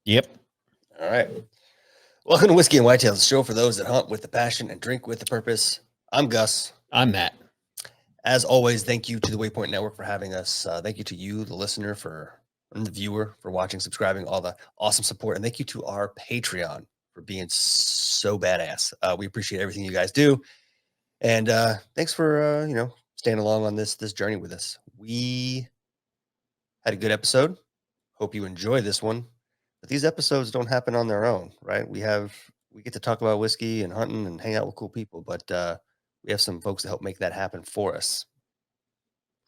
Yep. All right. Welcome to Whiskey and Whitetails, the show for those that hunt with the passion and drink with the purpose. I'm Gus. I'm Matt. As always, thank you to the Waypoint Network for having us. Thank you to you, the listener, and the viewer for watching, subscribing, all the awesome support. And thank you to our Patreon for being so badass. We appreciate everything you guys do. And thanks for staying along on this journey with us. We had a good episode. Hope you enjoy this one. But these episodes don't happen on their own, right? We get to talk about whiskey and hunting and hang out with cool people, but we have some folks to help make that happen for us.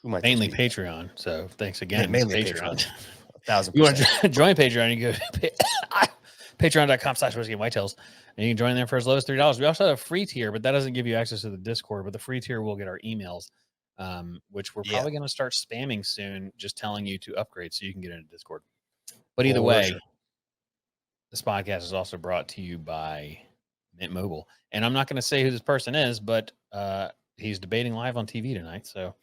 Who might Mainly Patreon. So thanks again. Mainly Patreon. 1,000%. You want to join Patreon, you go to patreon.com/whiskey and whitetails, and you can join there for as low as $3. We also have a free tier, but that doesn't give you access to the Discord. But the free tier will get our emails, which we're probably going to start spamming soon, just telling you to upgrade so you can get into Discord. But either way, this podcast is also brought to you by Mint Mobile. And I'm not going to say who this person is, but he's debating live on TV tonight. So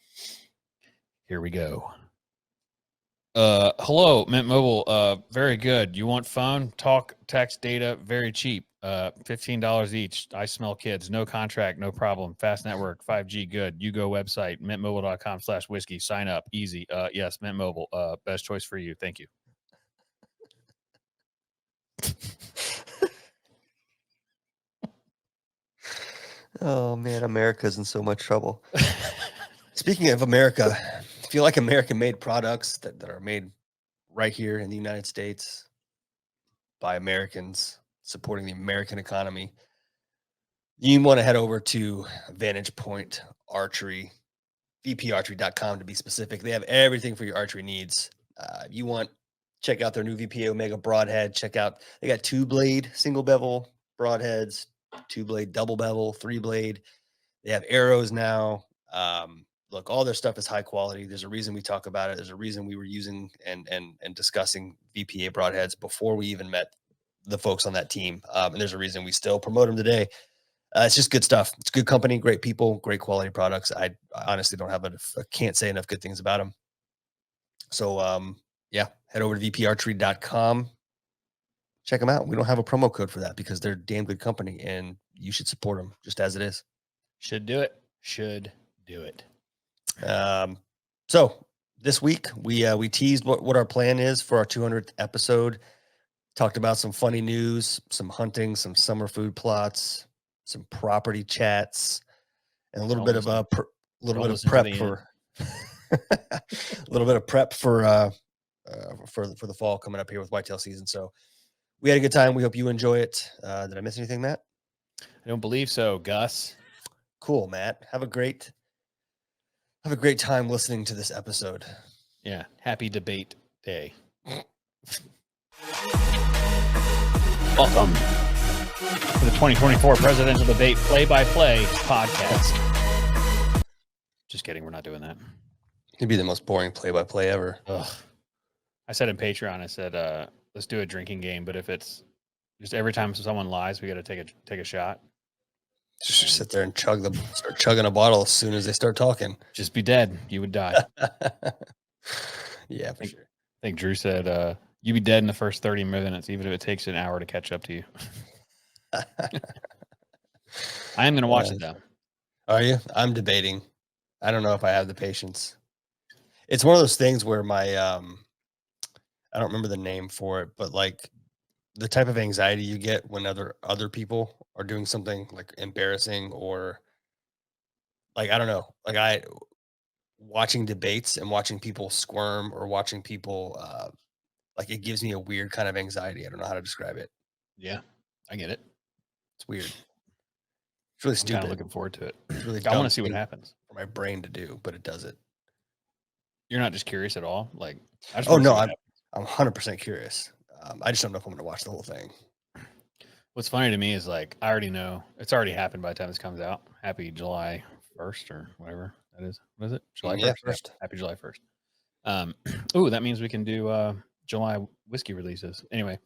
here we go. Hello, Mint Mobile. Very good. You want phone, talk, text, data, very cheap. $15 each. I smell kids. No contract, no problem. Fast network, 5G, good. You go website, mintmobile.com/whiskey. Sign up. Easy. Yes, Mint Mobile. Best choice for you. Thank you. Oh man, America's in so much trouble. Speaking of America, if you like American-made products that are made right here in the United States by Americans supporting the American economy, you want to head over to Vantage Point Archery, vparchery.com to be specific. They have everything for your archery needs. You want check out their new VPA Omega broadhead. They got 2-blade single bevel broadheads, 2-blade double bevel, 3-blade. They have arrows now. Look, all their stuff is high quality. There's a reason we talk about it. There's a reason we were using and discussing VPA broadheads before we even met the folks on that team. And there's a reason we still promote them today. It's just good stuff. It's good company, great people, great quality products. I honestly can't say enough good things about them. So, head over to vparchery.com. Check them out. We don't have a promo code for that because they're a damn good company and you should support them just as it is. Should do it. So this week we teased what our plan is for our 200th episode. Talked about some funny news, some hunting, some summer food plots, some property chats, and a little bit of prep for a little bit of prep for the fall coming up here with whitetail season. So we had a good time. We hope you enjoy it. Did I miss anything, Matt? I don't believe so, Gus. Cool, Matt. Have a great time listening to this episode. Yeah. Happy debate day. Welcome to the 2024 presidential debate play-by-play podcast. Just kidding. We're not doing that. It'd be the most boring play-by-play ever. Ugh. I said in Patreon, I said, let's do a drinking game. But if it's just every time someone lies, we got to take a shot. Just sit there and start chugging a bottle as soon as they start talking. Just be dead. You would die. Yeah, for sure. I think Drew said, you'd be dead in the first 30 minutes, even if it takes an hour to catch up to you. I am going to watch it, though. Are you? I'm debating. I don't know if I have the patience. It's one of those things where I don't remember the name for it, but like the type of anxiety you get when other people are doing something like embarrassing or like, I don't know, like watching debates and watching people squirm or watching people, like it gives me a weird kind of anxiety. I don't know how to describe it. Yeah, I get it. It's weird. It's really stupid. I'm kind of looking forward to it. It's really I want to see what happens for my brain to do, but it does it. You're not just curious at all? Like, I'm 100% curious. I just don't know if I'm going to watch the whole thing. What's funny to me is like, I already know it's already happened by the time this comes out. Happy July 1st or whatever that is. What is it? July 1st? Yeah, happy July 1st. Ooh, that means we can do July whiskey releases. Anyway.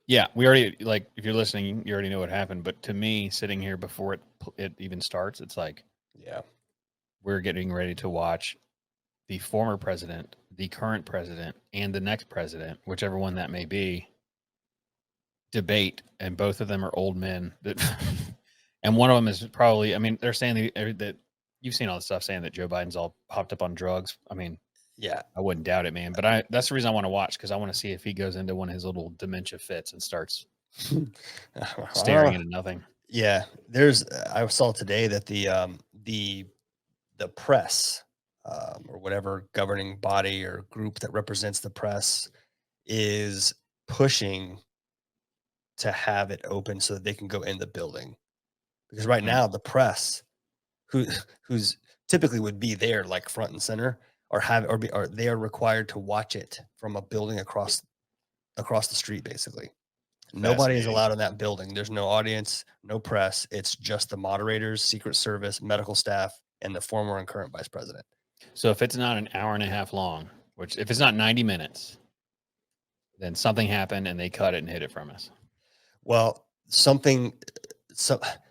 Yeah, we already, like, if you're listening, you already know what happened. But to me, sitting here before it even starts, it's like, yeah, we're getting ready to watch the former president, the current president, and the next president, whichever one that may be, debate, and both of them are old men that, and one of them is probably. I mean, they're saying that you've seen all the stuff saying that Joe Biden's all popped up on drugs. I mean, Yeah. I wouldn't doubt it, man. But that's the reason I want to watch, because I want to see if he goes into one of his little dementia fits and starts staring into nothing. Yeah, I saw today that the press, or whatever governing body or group that represents the press, is pushing to have it open so that they can go in the building. Because right Mm, now the press, who who's typically would be there like front and center, or they are required to watch it from a building across the street, basically. Nobody is fascinating. allowed in that building. There's no audience, no press. It's just the moderators, Secret Service, medical staff, and the former and current vice president. So if it's not an hour and a half long, which if it's not 90 minutes, then something happened and they cut it and hid it from us. Well, so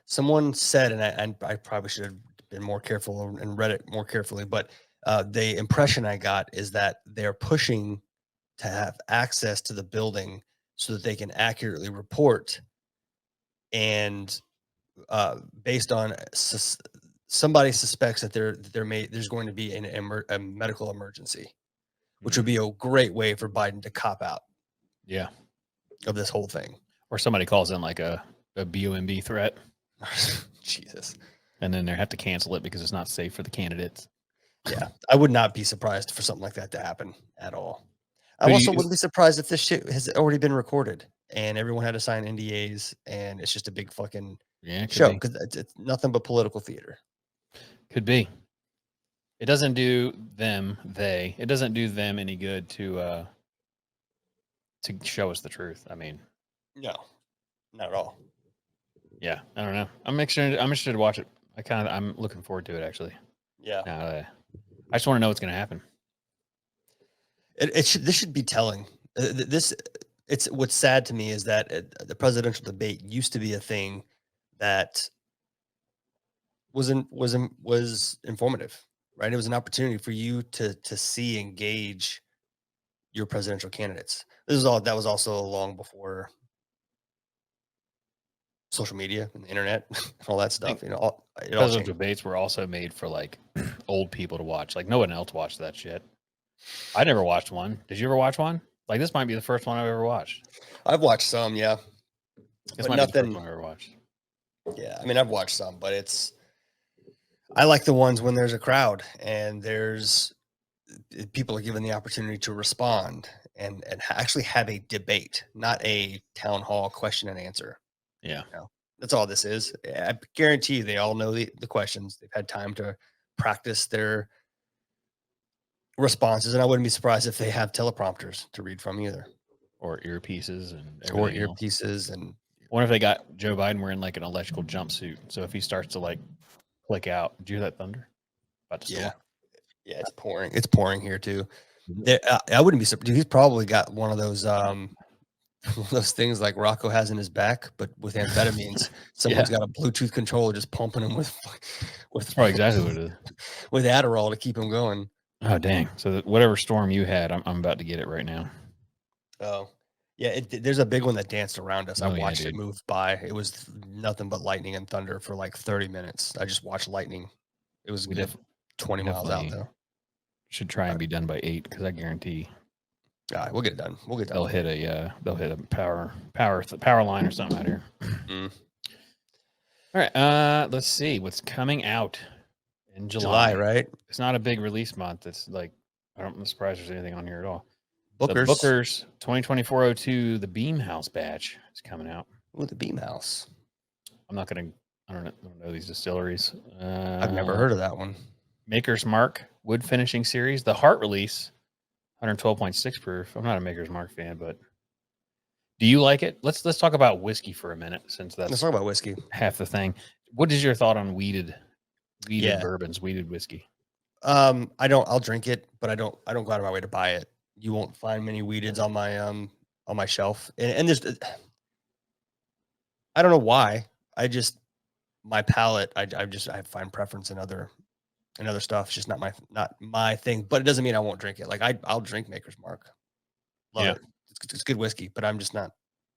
someone said, and I probably should have been more careful and read it more carefully, but the impression I got is that they're pushing to have access to the building so that they can accurately report, and based on somebody suspects that there's going to be a medical emergency, which would Mm, be a great way for Biden to cop out yeah. of this whole thing. Or somebody calls in like a BUMB threat, Jesus. and then they have to cancel it because it's not safe for the candidates. Yeah, I would not be surprised for something like that to happen at all. I Who do also you? wouldn't be surprised if this shit has already been recorded and everyone had to sign NDAs and it's just a big fucking Yeah, it could show be. because it's nothing but political theater. Could be. It doesn't do them. It doesn't do them any good to show us the truth. I mean, No, not at all. yeah. I don't know. I'm interested to watch it. I'm looking forward to it actually. Yeah, Now, I just want to know what's going to happen. this should be telling. This it's what's sad to me is that the presidential debate used to be a thing that was informative, right? It was an opportunity for you to see and gauge your presidential candidates. That was also long before social media and the internet and all that I think stuff. It all presidential changed. debates were also made for like old people to watch. Like no one else watched that shit. I never watched one. Did you ever watch one? Like this might be the first one I've ever watched. I've watched some, yeah, This but might be the first nothing. one I've ever watched. Yeah, I mean, I've watched some, but I like the ones when there's a crowd and people are given the opportunity to respond and actually have a debate, not a town hall question and answer. Yeah. You know, that's all this is. I guarantee you they all know the questions. They've had time to practice their responses, and I wouldn't be surprised if they have teleprompters to read from either, Or earpieces and or everything else. earpieces. And Wonder if they got Joe Biden wearing like an electrical jumpsuit. So if he starts to like click out, did you hear that thunder? About to yeah, storm. yeah, it's pouring. It's pouring here too. Mhm. I wouldn't be surprised. He's probably got one of those one of those things like Rocco has in his back, but with amphetamines. Yeah. Someone's got a Bluetooth controller just pumping him with That's probably exactly what it is. with Adderall to keep him going. Oh dang! So whatever storm you had, I'm about to get it right now. Oh, yeah. There's a big one that danced around us. I Oh yeah, watched it dude. move by. It was nothing but lightning and thunder for like 30 minutes. I just watched lightning. It was We good def 20 we miles out definitely though. should try All and be done by 8 because I guarantee right, we'll get it done. We'll get done. they'll hit a power line or something out here. Mm. All right, let's see what's coming out in July, July. right? It's not a big release month. It's like I'm surprised there's anything on here at all. The Bookers. Booker's 2024-02, the Beam House batch is coming out. Ooh, the Beam House. I don't know these distilleries. I've never heard of that one. Maker's Mark Wood Finishing Series, the Heart Release, 112.6 proof. I'm not a Maker's Mark fan, but do you like it? Let's talk about whiskey for a minute, since Let's that's talk about whiskey. half the thing. What is your thought on weeded Yeah. bourbons, weeded whiskey? I'll drink it, but I don't go out of my way to buy it. You won't find many weededs on my shelf. And there's I don't know why. I just my palate, I find preference in other and other stuff. It's just not my thing, but it doesn't mean I won't drink it. Like I'll drink Maker's Mark. Love Yeah. it. It's good whiskey, but I'm just not.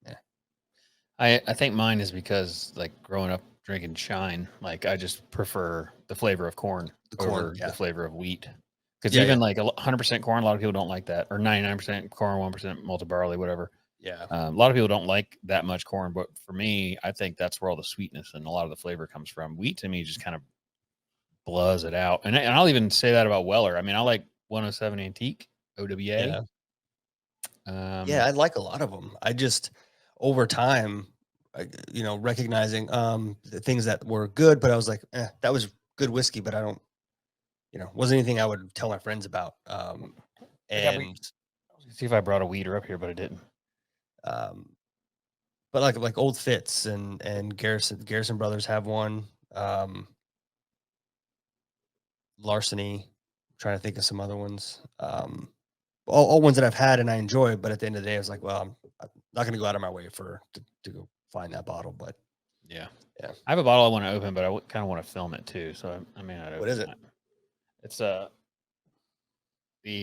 Yeah. I think mine is because like growing up drinking Shine, like I just prefer the flavor of corn The corn. over the Yeah. flavor of wheat. Because Yeah. even like 100% corn, a lot of people don't like that, or 99% corn, 1% malted barley, whatever. Yeah. A lot of people don't like that much corn, but for me, I think that's where all the sweetness and a lot of the flavor comes from. Wheat to me just kind of blurs it out, and I'll even say that about Weller. I mean, I like 107 Antique OWA. Yeah. Yeah. I like a lot of them. I just over time, recognizing the things that were good, but I was like, that was good whiskey, but I don't, wasn't anything I would tell my friends about. I got And see if I brought a weeder up here, but I didn't. um, but like Old Fitz and Garrison Brothers have one. Larceny. Trying to think of some other ones. All ones that I've had and I enjoy, but at the end of the day, I was like, well, I'm not going to go out of my way to go find that bottle. But Yeah. yeah, I have a bottle I want to open, but I kind of want to film it too, so I may not open what is it? that. It's the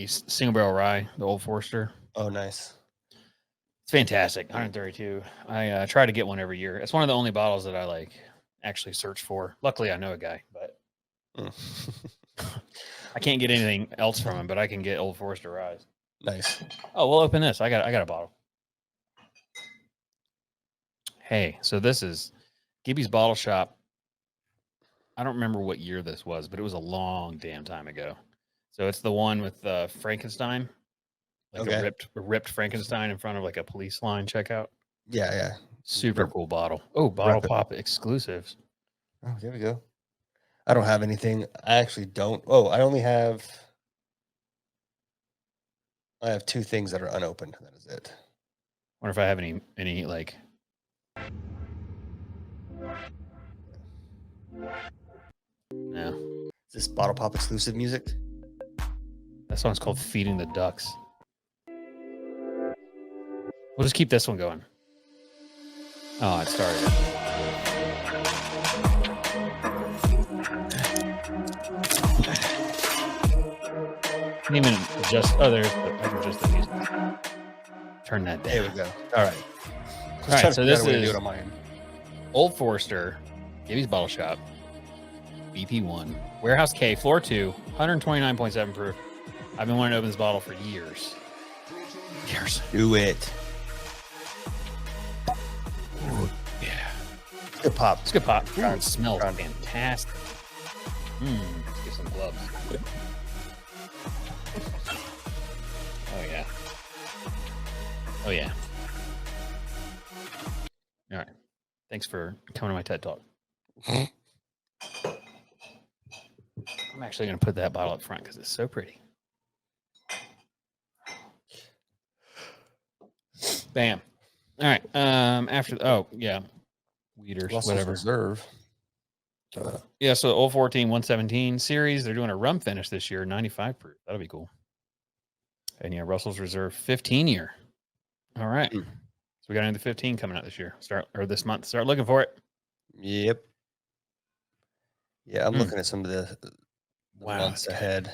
single barrel rye, the Old Forester. Oh, nice. It's fantastic. 132. I try to get one every year. It's one of the only bottles that I like actually search for. Luckily, I know a guy, but I can't get anything else from him. But I can get Old Forester rye. Nice. Oh, we'll open this. I got a bottle. Hey, so this is Gibby's Bottle Shop. I don't remember what year this was, but it was a long damn time ago. So it's the one with Frankenstein, like Okay. a ripped Frankenstein in front of like a police line checkout. Yeah, yeah. Super cool bottle. Oh, Bottle Pop exclusives. Oh, there we go. I don't have anything. I actually don't. Oh, I have two things that are unopened. That is it. Wonder if I have any like. No, Is this Bottle Pop exclusive music? that song's called "Feeding the Ducks." We'll just keep this one going. Oh, it started. Can even adjust. Oh, I can adjust the music. Turn that down. There we go. All right. All right. So this is do it on my end. Old Forester, Gibby's Bottle Shop, BP1, Warehouse K, Floor 2, 129.7 proof. I've been wanting to open this bottle for years. Do it. Ooh, yeah. Good pop. It's good pop. God, it smells fantastic. Let's get some gloves. Oh, yeah. Oh, yeah. All right. Thanks for coming to my TED Talk. I'm actually going to put that bottle up front because it's so pretty. Bam. All right. Weeders, Russell's whatever. Reserve. Yeah, so Old 14, 117 series. They're doing a rum finish this year, 95 proof. That'll be cool. And yeah, Russell's Reserve 15 year. All right. So we got another 15 coming out this year. This month. Start looking for it. Yep. Yeah, I'm looking at some of the months ahead.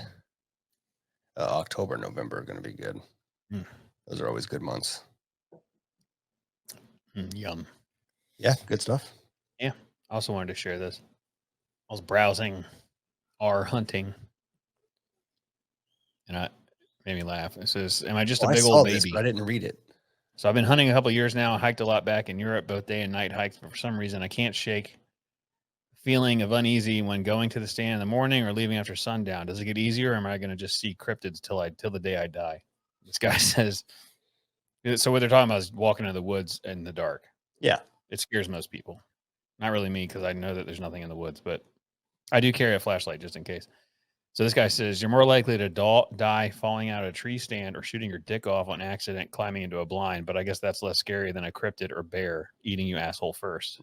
October, November are going to be good. Those are always good months. Yum. Yeah, good stuff. Yeah. I also wanted to share this. I was browsing our hunting, and it made me laugh. It says, "Am I just a big old baby?" But I didn't read it. So I've been hunting a couple of years now. I hiked a lot back in Europe, both day and night hikes, but for some reason I can't shake the feeling of uneasy when going to the stand in the morning or leaving after sundown. Does it get easier, or am I going to just see cryptids till the day I die? This guy says. So what they're talking about is walking in the woods in the dark. Yeah, it scares most people. Not really me, because I know that there's nothing in the woods, but I do carry a flashlight just in case. So this guy says you're more likely to die falling out of a tree stand or shooting your dick off on accident climbing into a blind, but I guess that's less scary than a cryptid or bear eating you asshole first.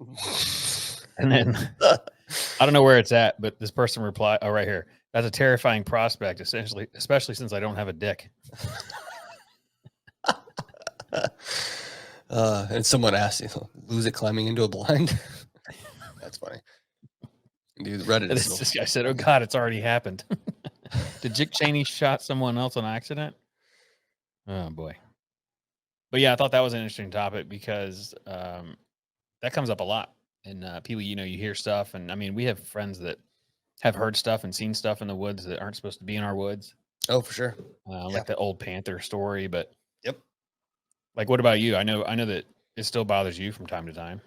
And then I don't know where it's at, but this person replied, oh, right here. That's a terrifying prospect, essentially, especially since I don't have a dick. And someone asked, lose it climbing into a blind? That's funny. dude. Reddit is so. This guy said, "Oh God, it's already happened." Did Dick Cheney shot someone else on accident? Oh boy. But yeah, I thought that was an interesting topic because that comes up a lot. And people, you hear stuff, and I mean, we have friends that have heard stuff and seen stuff in the woods that aren't supposed to be in our woods, Oh, for sure. Yeah. like the old panther story. But Yep. like, what about you? I know that it still bothers you from time to time.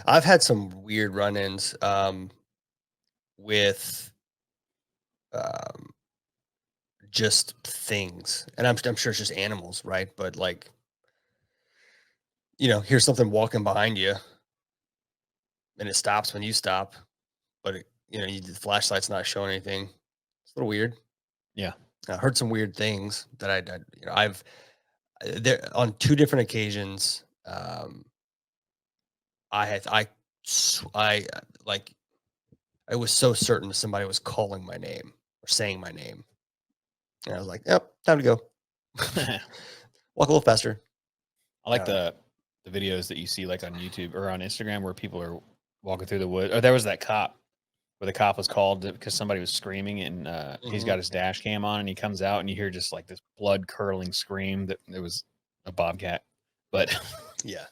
I've had some weird run-ins with um, just things, and I'm sure it's just animals, right? But like, here's something walking behind you, and it stops when you stop, but the flashlight's not showing anything. It's a little weird. Yeah. I heard some weird things that I've there on two different occasions. I had I sw- I like I was so certain somebody was calling my name or saying my name, and I was like, "Yep, time to go." I Walk a little faster. like Uh, the videos that you see like on YouTube or on Instagram where people are walking through the woods. Or there was that cop where the cop was called because somebody was screaming, and he's mhm. got his dash cam on, and he comes out and you hear just like this blood curdling scream that it was a bobcat. But Yeah.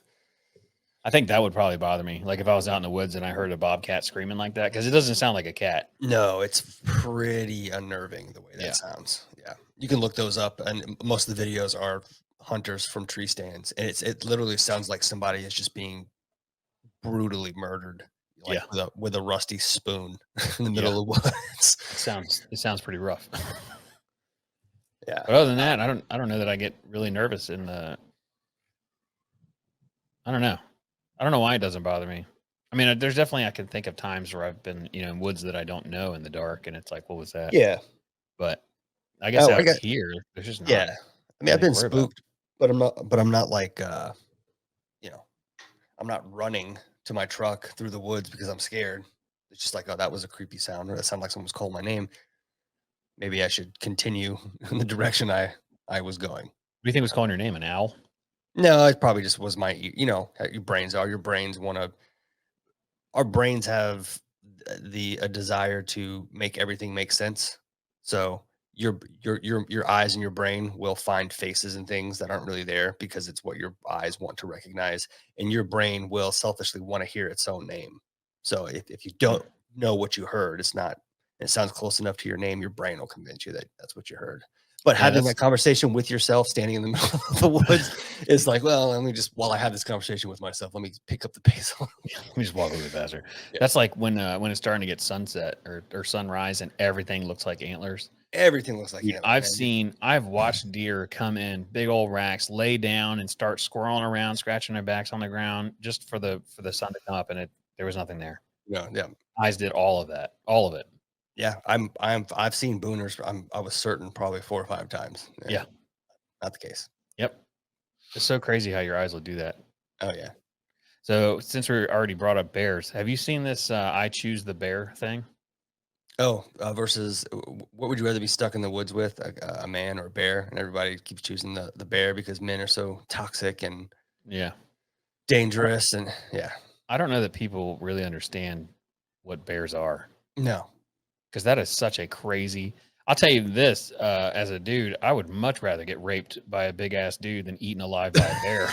I think that would probably bother me. Like if I was out in the woods and I heard a bobcat screaming like that, because it doesn't sound like a cat. No, it's pretty unnerving the way that Yeah. sounds. Yeah. You can look those up, and most of the videos are hunters from tree stands, and it literally sounds like somebody is just being brutally murdered, like Yeah. with a rusty spoon in the Yeah. middle of the woods. It sounds pretty rough. Yeah. But other than that, I don't know that I get really nervous in the I don't know. I don't know why it doesn't bother me. I mean, there's definitely I can think of times where I've been, in woods that I don't know in the dark, and it's like, what was that? Yeah. But I guess Oh, I out got here, there's just not yeah. I mean, I've anything to been worry about. spooked, but I'm not like you know, I'm not running to my truck through the woods because I'm scared. It's just like, oh, that was a creepy sound, or that sounded like someone was calling my name. Maybe I should continue in the direction I was going. What do you think was calling your name? An owl? No, it probably just was my, how your brains are. Your brains want to. Our brains have the a desire to make everything make sense. So your eyes and your brain will find faces and things that aren't really there because it's what your eyes want to recognize, and your brain will selfishly want to hear its own name. So if you Hmm. don't know what you heard, it sounds close enough to your name, your brain will convince you that that's what you heard. But Yeah, having that's that conversation with yourself standing in the middle of the woods is like, well, let me just while I have this conversation with myself, let me pick up the pace. let me just walk a little bit faster. Yeah. That's like when it's starting to get sunset or sunrise and everything looks like antlers. Everything looks like Dude, antlers, man. I've watched deer come in big old racks, lay down and start squirreling around, scratching their backs on the ground just for the sun to come up, and there was nothing there. Yeah. Eyes did all of that, all of it. Yeah, I've seen booners. I was certain probably 4 or 5 times. Yeah, Yeah. not the case. Yep. It's so crazy how your eyes will do that. Oh, yeah. So since we already brought up bears, have you seen this I choose the bear thing? Oh, versus what would you rather be stuck in the woods with, a man or a bear? And everybody keeps choosing the bear because men are so toxic and Yeah. dangerous, and yeah. I don't know that people really understand what bears are, No. because that is such a crazy. I'll tell you this, as a dude, I would much rather get raped by a big ass dude than eaten alive by a bear.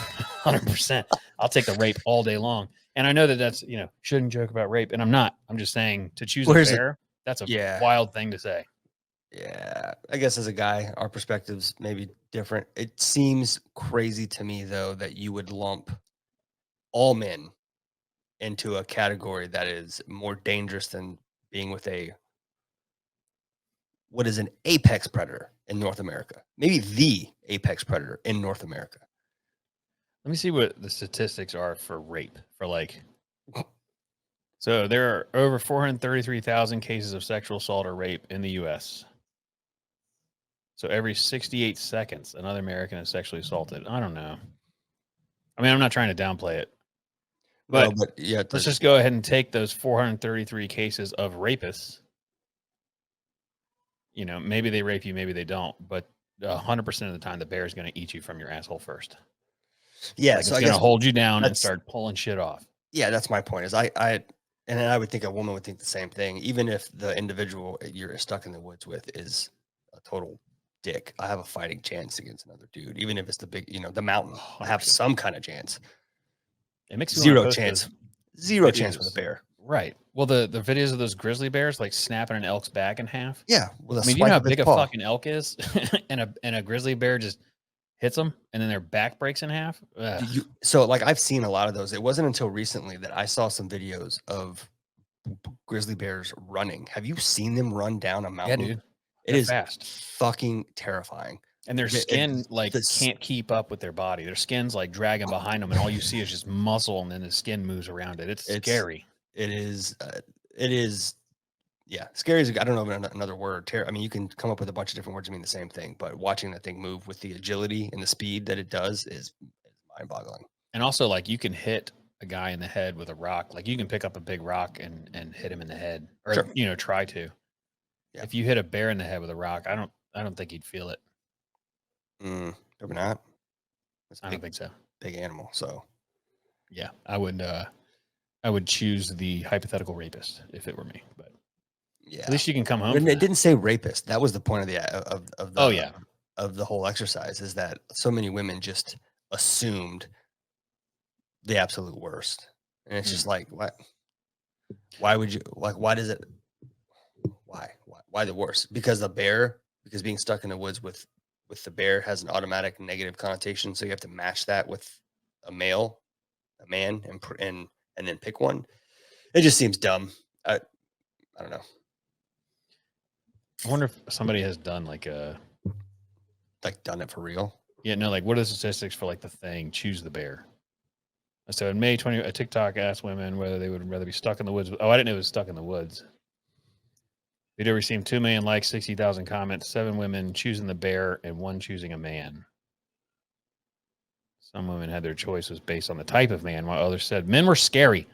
100%. I'll take the rape all day long. And I know that that's, shouldn't joke about rape. And I'm not. I'm just saying to choose a Where's it? bear, that's a Yeah. wild thing to say. Yeah. I guess as a guy, our perspectives may be different. It seems crazy to me though that you would lump all men into a category that is more dangerous than being with a what is an apex predator in North America. Maybe the apex predator in North America. Let me see what the statistics are for rape. So there are over 433,000 cases of sexual assault or rape in the U.S. So every 68 seconds, another American is sexually assaulted. I don't know. I mean, I'm not trying to downplay it, No, but but yeah, let's just go ahead and take those 433 cases of rapists. Maybe they rape you, maybe they don't, but 100% of the time, the bear is going to eat you from your asshole first. yeah. Like So it's I going guess to hold you down and that's start pulling shit off. yeah, that's my point. Is I And then I would think a woman would think the same thing, even if the individual you're stuck in the woods with is a total dick. I have a fighting chance against another dude, even if it's the big, the mountain. I have 100%. some kind of chance. It makes me want to Zero post chance. those Zero chance with a videos. bear. Right. Well, the videos of those grizzly bears like snapping an elk's back in half. Yeah, with a I mean, do you know swipe how of its big a paw. fucking elk is? And a grizzly bear just hits them, and then their back breaks in half. Ugh. So like I've seen a lot of those. It wasn't until recently that I saw some videos of grizzly bears running. Have you seen them run down a Yeah, mountain? dude. It They're is fast. fucking terrifying. And their Like, it skin like this can't keep up with their body. Their skin's like dragging behind them, and all you see is just muscle, and then the skin moves around it. It's it's scary. it is it is yeah, scary is I don't know another word. I mean, you can come up with a bunch of different words to mean the same thing, but watching that thing move with the agility and the speed that it does is mind-boggling. And also, like, you can hit a guy in the head with a rock. Like, you can pick up a big rock and hit him in the head, or Sure. try to. Yeah. If you hit a bear in the head with a rock, I don't think he'd feel it. Maybe not. It's a I don't think so. big animal, so Yeah, I would choose the hypothetical rapist if it were me. But yeah. at least you can come home. And it didn't say rapist. That was the point of the Oh yeah, of the whole exercise, is that so many women just assumed the absolute worst. And it's just like, what? Why would you like? Why does it? Why the worst? Because because being stuck in the woods with the bear has an automatic negative connotation. So you have to match that with a man, and then pick one. It just seems dumb. I don't know. I wonder if somebody has done like Done it for real. like what are the statistics for like the thing choose the bear? So in May 20, a TikTok asked women whether they would rather be stuck in the woods. Oh, I didn't know it was stuck in the woods. Video received 2 million likes, 60,000 comments, 7 women choosing the bear and 1 choosing a man. Some women had their choices based on the type of man, while others said men were scary.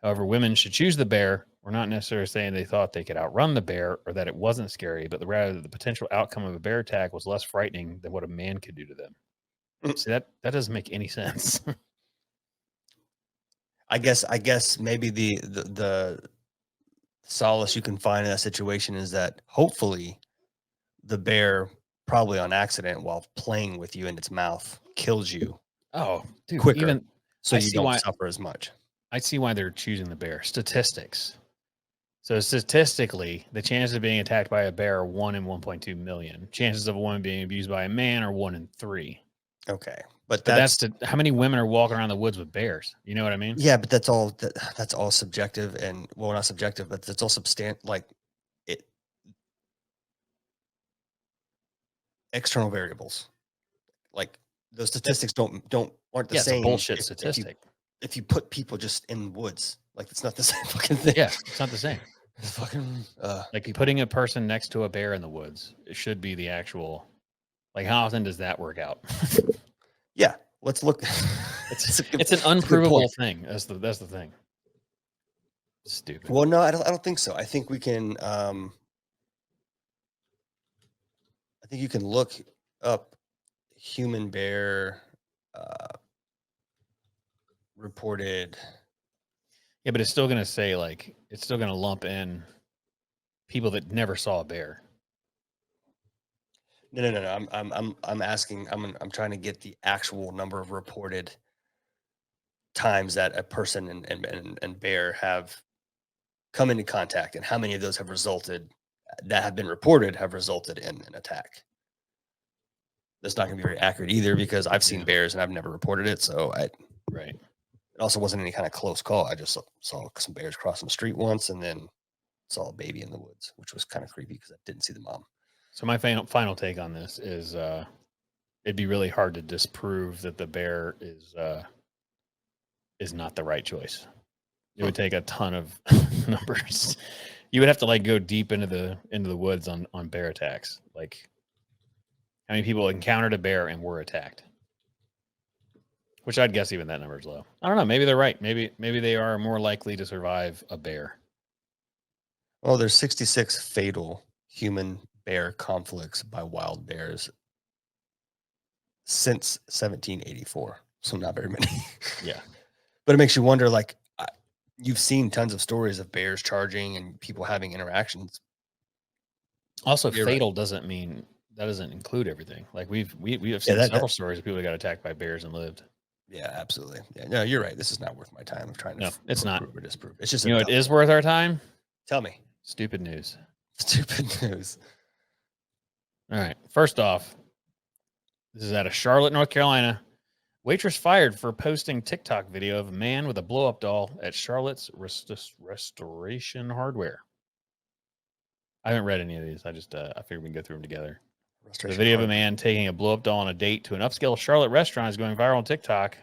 However, women should choose the bear. We're not necessarily saying they thought they could outrun the bear or that it wasn't scary, but rather that the potential outcome of a bear attack was less frightening than what a man could do to them. See, that doesn't make any sense. I guess maybe the solace you can find in that situation is that hopefully the bear, probably on accident while playing with you in its mouth, kills you Oh, dude, quicker, even so I you see don't why suffer as much. I see why they're choosing the bear. Statistics. So statistically, the chances of being attacked by a bear are 1 in 1.2 million. Chances of a woman being abused by a man are 1 in 3. Okay, But that's how many women are walking around the woods with bears? You know what I mean? yeah, but that's all subjective, and well, not subjective, but that's all like it external variables. Like those statistics aren't the Yeah, it's a same bullshit if you put people just in woods. Like it's not the same fucking thing. Yeah, it's not the same. It's fucking Like people. putting a person next to a bear in the woods, it should be the actual. Like, how often does that work out? Yeah, let's look. It's an It's a good unprovable point. thing. That's the thing. Stupid. Well, no, I don't think so. I think we can. I think you can look up human bear reported. Yeah, but it's still gonna say like it's still gonna lump in people that never saw a bear. No. I'm asking. I'm trying to get the actual number of reported times that a person and bear have come into contact, and how many of those have resulted that have been reported have resulted in an attack. That's not going to be very accurate either, because I've seen bears and I've never reported it. So Right. it also wasn't any kind of close call. I just saw some bears crossing the street once, and then saw a baby in the woods, which was kind of creepy because I didn't see the mom. So my final take on this is it'd be really hard to disprove that the bear is not the right choice. It would take a ton of numbers. You would have to like go deep into the woods on bear attacks. Like how many people encountered a bear and were attacked? Which I'd guess even that number is low. I don't know. Maybe they're right. Maybe they are more likely to survive a bear. Oh, there's 66 fatal human bear conflicts by wild bears since 1784. So not very many. Yeah. But it makes you wonder, like, you've seen tons of stories of bears charging and people having interactions. Also, You're right. fatal doesn't mean that doesn't include everything. Like we have Yeah, seen that several stories of people that got attacked by bears and lived. yeah, absolutely. Yeah, no, you're right. This is not worth my time of trying to No, it's not. prove or disprove. It's just a You know, it dumb is thing. worth our time. Tell me. Stupid news. Stupid news. All right. First off, this is out of Charlotte, North Carolina. Waitress fired for posting TikTok video of a man with a blow up doll at Charlotte's Restoration Hardware. I haven't read any of these. I just I figured we can go through them together. The Restoration video of a hard. man taking a blow up doll on a date to an upscale Charlotte restaurant is going viral on TikTok.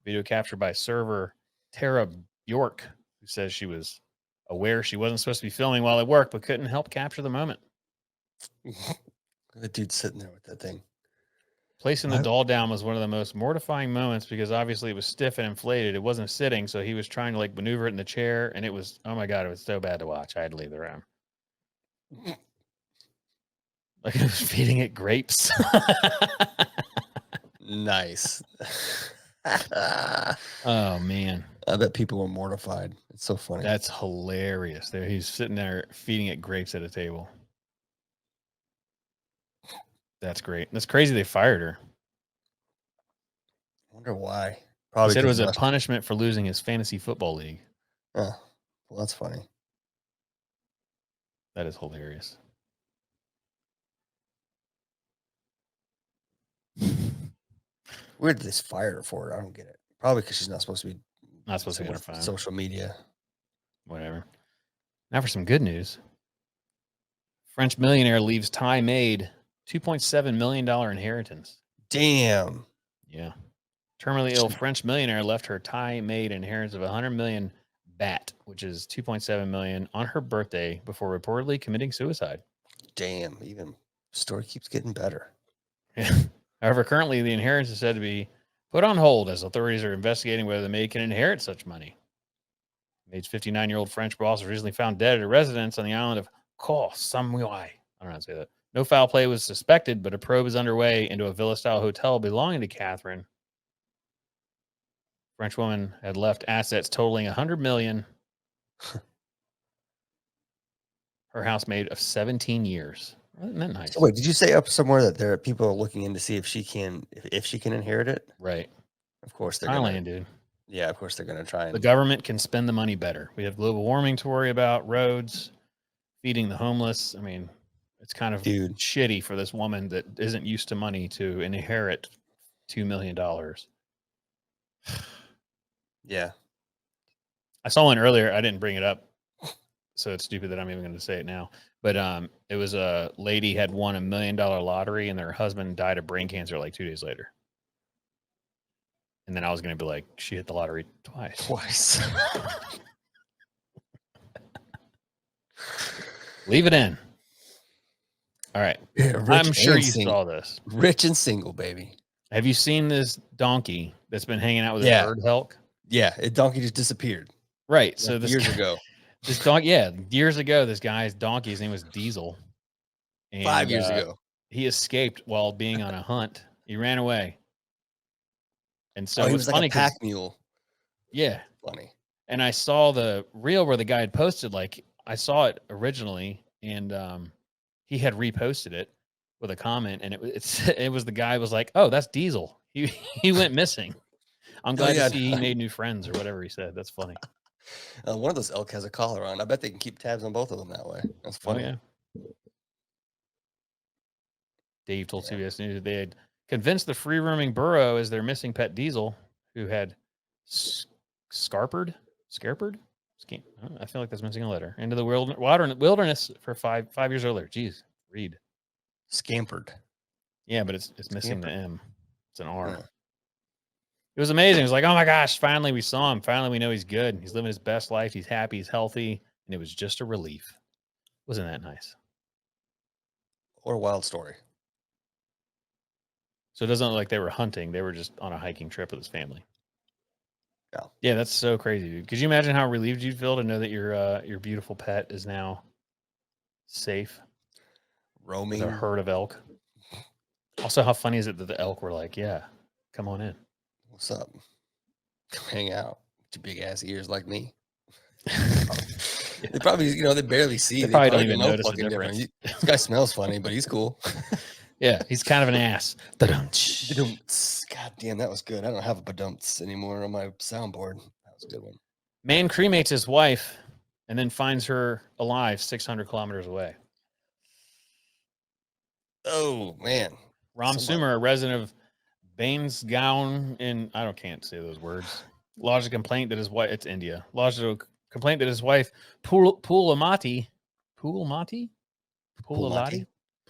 Video captured by server Tara Bjork, who says she was aware she wasn't supposed to be filming while at work, but couldn't help capture the moment. The dude's sitting there with that thing. Placing the doll down was one of the most mortifying moments because obviously it was stiff and inflated. It wasn't sitting, so he was trying to like maneuver it in the chair, and it was, oh my god, it was so bad to watch. I had to leave the room. Like it was feeding it grapes. Nice. Oh man, I bet people were mortified. It's so funny. that's hilarious. There, he's sitting there feeding it grapes at a table. That's great. That's crazy. They fired her. I wonder why. He Probably said it was a because punishment for losing his fantasy football league. oh, well, that's funny. That is hilarious. Weird they fired her for it. I don't get it. Probably because she's not supposed to be Not supposed to be on her with phone. social media. Whatever. Now for some good news. French millionaire leaves Thai maid $2.7 million inheritance. Damn. Yeah. Terminally ill French millionaire left her Thai maid inheritance of 100 million baht, which is 2.7 million, on her birthday before reportedly committing suicide. Damn. Even story keeps getting better. However, currently the inheritance is said to be put on hold as authorities are investigating whether the maid can inherit such money. The maid's 59-year-old French boss was recently found dead at a residence on the island of Koh Samui. I don't know how to say that. No foul play was suspected, but a probe is underway into a villa-style hotel belonging to Catherine. French woman had left assets totaling 100 million. Her housemaid of 17 years. Isn't that nice? So wait, did you say up somewhere that there are people looking in to see if she can inherit it? Right. Of course they're Thailand, gonna. dude. Yeah, of course they're gonna try The and. government can spend the money better. We have global warming to worry about, roads, feeding the homeless. I mean, it's kind of Dude. shitty for this woman that isn't used to money to inherit $2 million. Yeah. I saw one earlier. I didn't bring it up, so it's stupid that I'm even going to say it now. But it was a lady had won $1 million lottery, and their husband died of brain cancer like 2 days later. And then I was going to be like, she hit the lottery twice. Leave it in. All right. Yeah, I'm sure you saw this. Rich and single, baby. Have you seen this donkey that's been hanging out with his Yeah. herd elk? Yeah, donkey just disappeared. Right. Like So this years guy, ago. this donkey, yeah, years ago, this guy's donkey, his name was Diesel. And 5 years ago. he escaped while being on a hunt. He ran away. And so Oh, he it's was like funny a pack 'cause- mule. yeah. Funny. And I saw the reel where the guy had posted, like I saw it originally, and he had reposted it with a comment, and it was the guy was like, "Oh, that's Diesel. He went missing. I'm glad yeah. to see he made new friends," or whatever he said. That's funny. One of those elk has a collar on. I bet they can keep tabs on both of them that way. That's Oh funny. yeah. Dave told Yeah. CBS News they had convinced the free roaming burro as their missing pet Diesel, who had scarpered. I feel like that's missing a letter. Into the wilderness for five years earlier. Jeez, read. Scampered. Yeah, but it's missing the Scampered. M. It's an R. Yeah. It was amazing. It was like, oh my gosh, finally we saw him. Finally we know he's good. He's living his best life. He's happy. He's healthy. And it was just a relief. Wasn't that nice? Or a wild story. So it doesn't look like they were hunting. They were just on a hiking trip with his family. Yeah. Yeah, that's so crazy, dude. Could you imagine how relieved you'd feel to know that your beautiful pet is now safe Roaming. with a herd of elk? Also, how funny is it that the elk were like, yeah, come on in. What's up? Come hang out. With your big ass ears like me. They probably, you know, they barely see. They They probably probably don't even know notice the fucking different. difference. This guy smells funny, but he's cool. Yeah, he's kind of an ass. Badumts. God damn, that was good. I don't have a badumts anymore on my soundboard. That was a good one. Man cremates his wife and then finds her alive 600 kilometers away. Oh man, Ram somebody. Sumer, a resident of Bainsgaon in can't say those words, lodged a complaint that his wife, it's India, lodged a complaint that his wife Poolamati Pulmati.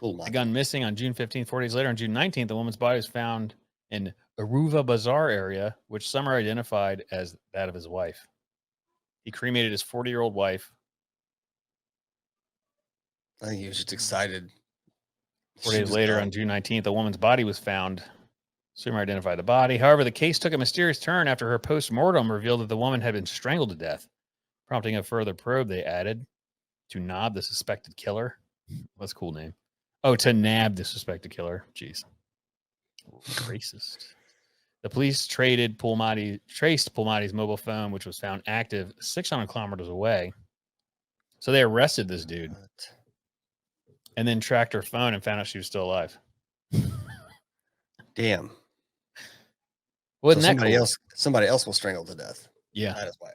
had gone missing on June 15th. 4 days later, on June 19th, the woman's body was found in Aruva Bazaar area, which some are identified as that of his wife. He cremated his 40-year-old wife. I think he was just excited. 4 days later, on June 19th, a woman's body was found. Sumer identified the body. However, the case took a mysterious turn after her post-mortem revealed that the woman had been strangled to death, prompting a further probe. They added to nab the suspected killer. That's a cool name. Oh, to nab the suspected killer. Jeez. Racist. The police traced Pulmati's mobile phone, which was found active 600 kilometers away. So they arrested this dude and then tracked her phone and found out she was still alive. Damn. Wasn't So that cool? somebody else was strangled to death. Yeah. Not his wife.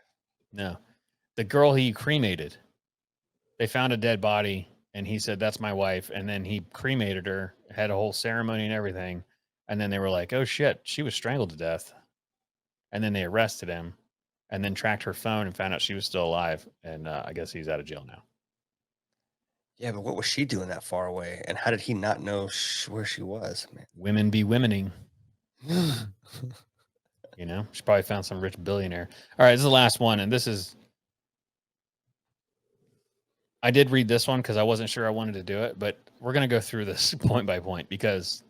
No. The girl he cremated, they found a dead body and he said, that's my wife. And then he cremated her, had a whole ceremony and everything. And then they were like, oh shit, she was strangled to death. And then they arrested him and then tracked her phone and found out she was still alive. And I guess he's out of jail now. Yeah, but what was she doing that far away? And how did he not know where she was? Man. Women be womening. You know, she probably found some rich billionaire. All right, this is the last one. And this is, I did read this one because I wasn't sure I wanted to do it, but we're going to go through this point by point because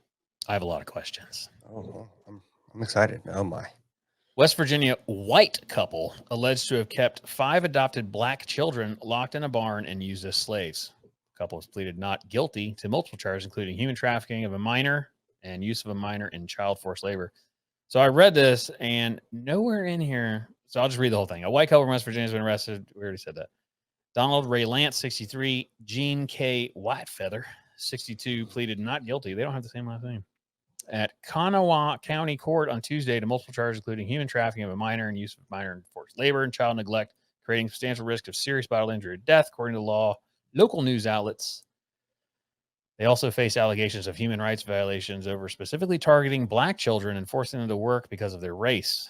I have a lot of questions. Oh, I'm excited. Oh my. West Virginia white couple alleged to have kept 5 adopted black children locked in a barn and used as slaves. The couple has pleaded not guilty to multiple charges, including human trafficking of a minor and use of a minor in child forced labor. So I read this and nowhere in here. So I'll just read the whole thing. A white couple from West Virginia has been arrested. We already said that. Donald Ray Lance, 63, Jean K. Whitefeather, 62, pleaded not guilty. They don't have the same last name. At Kanawha County Court on Tuesday to multiple charges, including human trafficking of a minor and use of minor in forced labor and child neglect, creating substantial risk of serious bodily injury or death, according to law. Local news outlets. They also face allegations of human rights violations over specifically targeting black children and forcing them to work because of their race.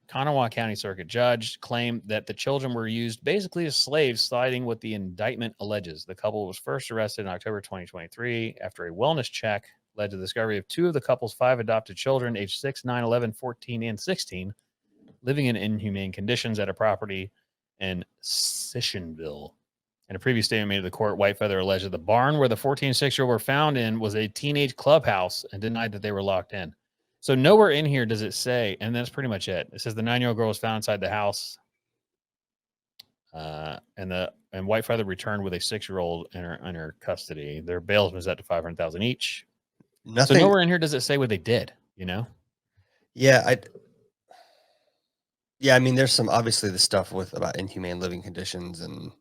Kanawha County Circuit Judge claimed that the children were used basically as slaves, siding with the indictment alleges. The couple was first arrested in October 2023 after a wellness check led to the discovery of 2 of the couple's 5 adopted children, aged 6, 9, 11, 14, and 16, living in inhumane conditions at a property in Sissionville. In a previous statement made to the court, Whitefeather alleged that the barn where the 14 and 6-year-old were found in was a teenage clubhouse and denied that they were locked in. So nowhere in here does it say, and that's pretty much it. It says the 9-year-old girl was found inside the house, and Whitefeather returned with a 6-year-old in her custody. Their bail was set to $500,000 each. Nothing. So nowhere in here does it say what they did. You know? Yeah, I mean, there's some obviously the stuff about inhumane living conditions and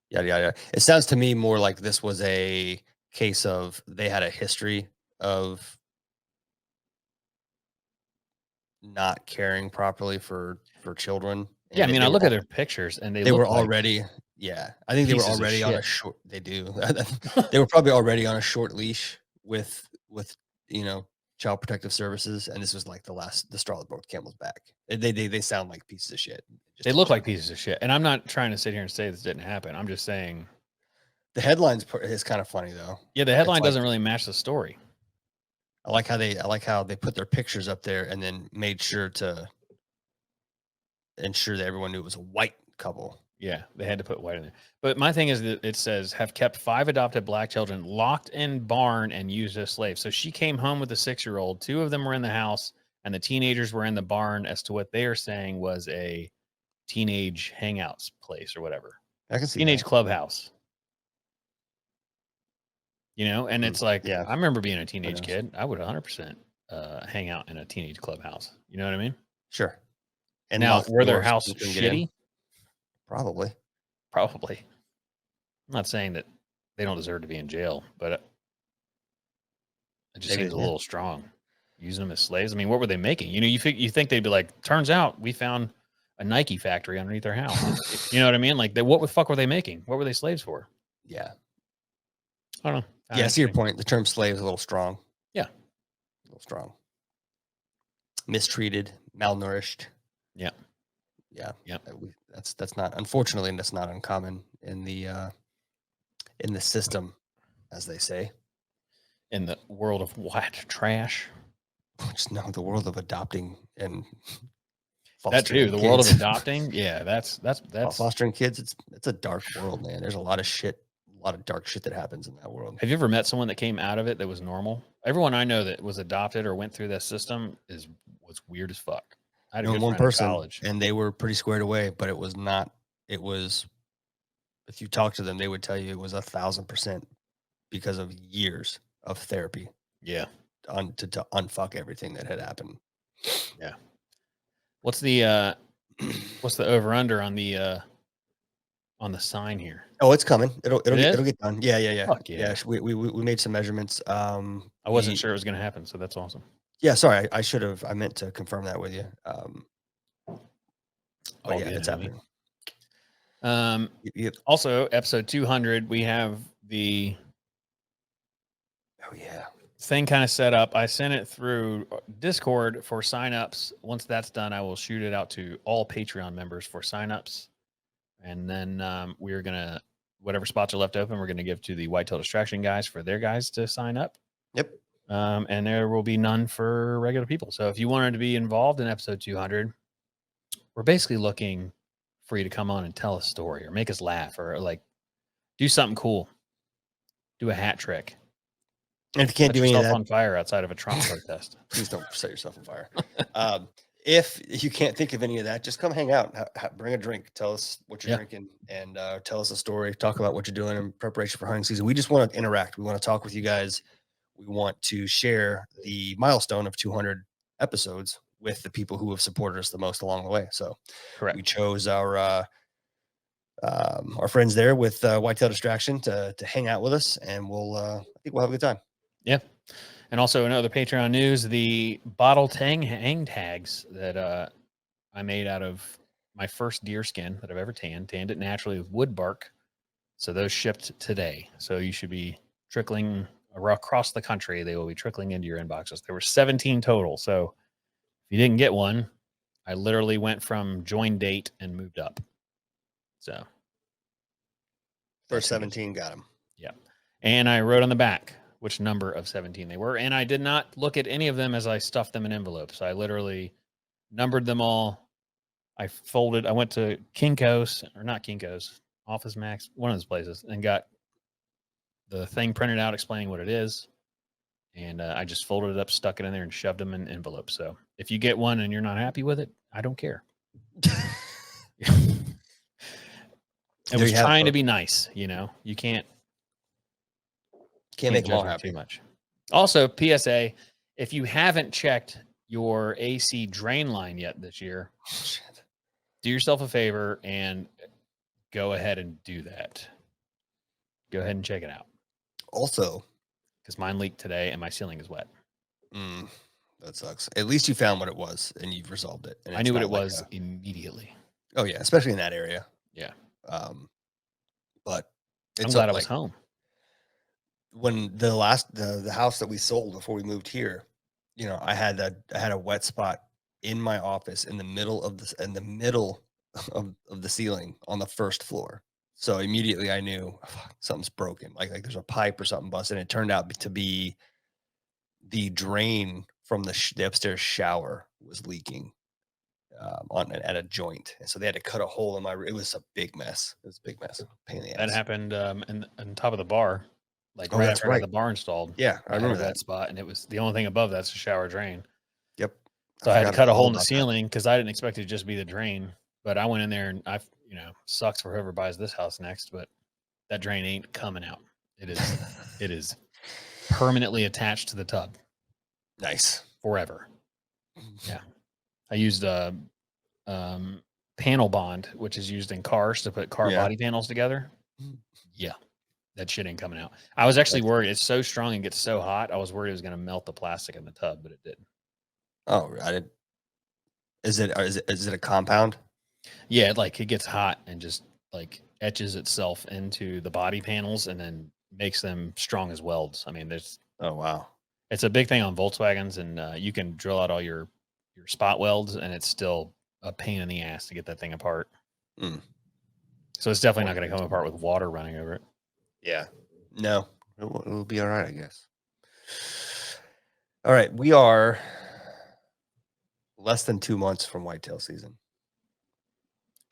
yada yada. It sounds to me more like this was a case of they had a history of not caring properly for children. Yeah, I mean, I look at their pictures and they were look like already. Yeah, I think they were pieces of already on a shit. short. They do. They were probably already on a short leash with Child Protective Services, and this was like the straw that broke the camel's back. They sound like pieces of shit. They look like pieces of shit. And I'm not trying to sit here and say this didn't happen. I'm just saying the headlines is kind of funny though. Yeah, the headline doesn't really match the story. I like how they put their pictures up there and then made sure to ensure that everyone knew it was a white couple. Yeah, they had to put white in there. But my thing is that it says have kept 5 adopted black children locked in barn and used as slaves. So she came home with a 6-year-old. 2 of them were in the house and the teenagers were in the barn as to what they are saying was a teenage hangouts place or whatever. I can see teenage clubhouse. You know, and it's like, yeah, I remember being a teenage kid. I would 100% hang out in a teenage clubhouse. You know what I mean? Sure. And now, were their house shitty? Probably. Probably. I'm not saying that they don't deserve to be in jail, but it just Maybe, seems a yeah. little strong. Using them as slaves. I mean, what were they making? You know, you think they'd be like, turns out we found a Nike factory underneath their house. You know what I mean? Like, what the fuck were they making? What were they slaves for? Yeah. I don't know. Yeah, to your Interesting. point, the term slave is a little strong. Yeah. A little strong. Mistreated, malnourished. Yeah. Yeah. Yeah. That's not, unfortunately, that's not uncommon in the system, as they say. In the world of white trash. Just now the world of adopting and That too. fostering The world of kids. adopting. Yeah. That's Fostering kids, it's a dark world, man. There's a lot of shit, a lot of dark shit that happens in that world. Have you ever met someone that came out of it that was normal? Everyone I know that was adopted or went through that system was weird as fuck. I had a Known good one friend in person, college. and they were pretty squared away, but it was not. It was, if you talk to them, they would tell you it was 1,000% because of years of therapy Yeah. to unfuck everything that had happened. Yeah. What's the over under on the sign here? Oh, it's coming. It is? It'll get done. Yeah, yeah, yeah, Fuck yeah. yeah. We made some measurements. I wasn't sure it was gonna happen, so that's awesome. Yeah. Sorry, I should have. I meant to confirm that with you. But All yeah, good, it's homie. happening. Um, Yep. also, episode 200, we have the Oh yeah. thing kind of set up. I sent it through Discord for signups. Once that's done, I will shoot it out to all Patreon members for signups. And then we're gonna whatever spots are left open, we're gonna give to the Whitetail Distraction guys for their guys to sign up. Yep. And there will be none for regular people. So if you wanted to be involved in episode 200, we're basically looking for you to come on and tell a story or make us laugh or like do something cool. Do a hat trick. And if you can't Set do any of yourself that, on fire outside of a Trump protest. please don't set yourself on fire. If you can't think of any of that, just come hang out. Bring a drink. Tell us what you're Yeah. drinking, and tell us a story. Talk about what you're doing in preparation for hunting season. We just want to interact. We want to talk with you guys. We want to share the milestone of 200 episodes with the people who have supported us the most along the way. So Correct. we chose our friends there with Whitetail Distraction to hang out with us, and I think we'll have a good time. Yeah. And also in other Patreon news, the bottle hang tags that I made out of my first deer skin that I've ever tanned it naturally with wood bark. So those shipped today. So you should be trickling across the country. They will be trickling into your inboxes. There were 17 total. So if you didn't get one, I literally went from join date and moved up. So First 17 got them. Yeah. And I wrote on the back which number of 17 they were. And I did not look at any of them as I stuffed them in envelopes. I literally numbered them all. I went to Kinko's, or not Kinko's, Office Max, one of those places, and got the thing printed out explaining what it is. And I just folded it up, stuck it in there, and shoved them in envelopes. So if you get one and you're not happy with it, I don't care. I was trying to be nice, you can't make them all judge me happy too much. Also, PSA, if you haven't checked your AC drain line yet this year, do yourself a favor and go ahead and do that. Go ahead and check it out. Also, because mine leaked today and my ceiling is wet. That sucks. At least you found what it was and you've resolved it. And I knew what it was immediately. Oh yeah, especially in that area. Yeah. But I'm glad I was home. When the house that we sold before we moved here, I had a wet spot in my office in the middle of the ceiling on the first floor. So immediately I knew something's broken. Like there's a pipe or something busted. And it turned out to be the drain from the upstairs shower was leaking at a joint, and so they had to cut a hole in it was a big mess. It was a big mess. Pain in the ass. That happened on top of the bar, like right after I got the bar installed. Yeah, I remember that spot, and it was the only thing above that's a shower drain. Yep. So I had to cut a hole in the ceiling because I didn't expect it to just be the drain. But I went in there and sucks for whoever buys this house next, but that drain ain't coming out. It is permanently attached to the tub. Nice. Forever. Yeah. I used panel bond, which is used in cars to put car Yeah. body panels together. Mhm. Yeah, that shit ain't coming out. I was actually That's worried. It's so strong and gets so hot. I was worried it was gonna melt the plastic in the tub, but it didn't. oh, I did is it a compound? Yeah, like it gets hot and just like etches itself into the body panels and then makes them strong as welds. I mean, there's Oh, wow. it's a big thing on Volkswagens, and you can drill out all your spot welds, and it's still a pain in the ass to get that thing apart. Mm. So it's definitely Well, not going to come apart with water running over it. yeah. No, it'll be all right, I guess. All right, we are less than 2 months from whitetail season.